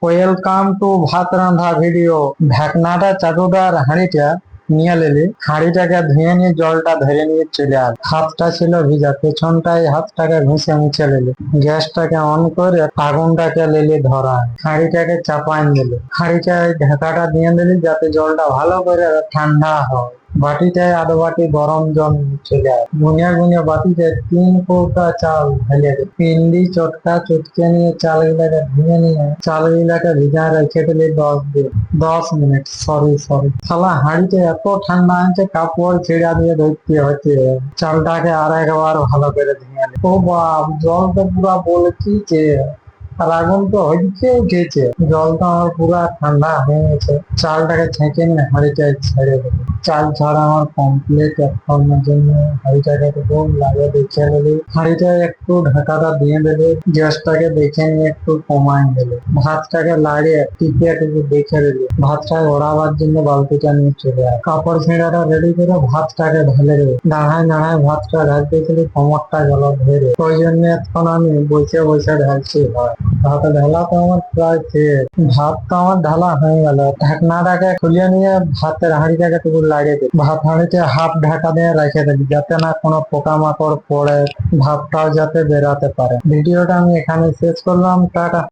Welcome to ভাত রান্ধা video. ঢাকনাটা চাটুদার হাঁড়িটা নিয়ে নিলি, হাঁড়িটাকে ধুয়ে নিয়ে জলটা ধরে নিয়ে চলে আস। হাতটা ছিল ভিজা, পেছনটাই হাতটাকে ঘুষে মুছে নিলি। গ্যাসটাকে অন করে আগুনটাকে নিলি ধরা, হাঁড়িটাকে চাপাই নিলি, হাঁড়িটায় ঢাকাটা দিয়ে দিলি যাতে জলটা ভালো করে ঠান্ডা হয়। বাটিটায় আধ বাটি গরম জল চলে আস, গুনিয়া গুনিয়া বাটিতে 3 কৌটা চাল ঢেলে দে। পিন্ডি চটকা চটকে নিয়ে চাল গিলাকে ভেঙে নিয়ে চাল গিলাকে ভিজা রেখে দিলি 10 মিনিট। সরি শালা, হাঁড়িটা এত ঠান্ডা আছে কাপড় ছেড়া দিয়ে ধরতে হচ্ছে। চালটাকে আর একবার ভালো করে ধুয়ে নে। ও বাপ, জল তো পুরা বলছি যে, আর আগুন তো হইতে উঠেছে। জলটা আমার পুরা ঠান্ডা হয়ে গেছে। চালটাকে ছেঁকে নিয়ে হাঁড়িটায় ছেড়ে দেবো। চাল ছাড়া আমার কমপ্লিট। এখন জন্য হাঁড়িটাকে একটু লাগিয়ে দেখে নিলি, হাঁড়িটায় একটু ঢাকাটা দিয়ে দিলি, গ্যাসটাকে দেখে নিয়ে একটু কমাই দিলি, ভাতটাকে লাগিয়ে টিপে একটু দেখে দিলি। ভাতটা ওড়াবার জন্য বালতিটা নিয়ে চলে আয়, কাপড় ছেঁড়াটা রেডি করে ভাতটাকে ঢেলে দেবে। দাঁড়ায় দাঁড়ায় ভাতটা ঢালতেছিলি, কোমরটা গেল ধরে। ওই জন্য এখন আমি বসে বসে ঢালছি ভাত। ভাত ঢালা তো আমার প্রায় শেষ। ভাত তো আমার ঢালা হয়ে গেল। ঢাকনাটাকে খুলে নিয়ে ভাতের হাঁড়িটাকে টুকু লাগিয়ে দিই। ভাত হাঁড়িতে হাফ ঢাকা দিয়ে রেখে দিবি যাতে না কোনো পোকামাকড় পড়ে, ভাতটাও যাতে বেরাতে পারে। ভিডিওটা আমি এখানে শেষ করলাম। টাটা।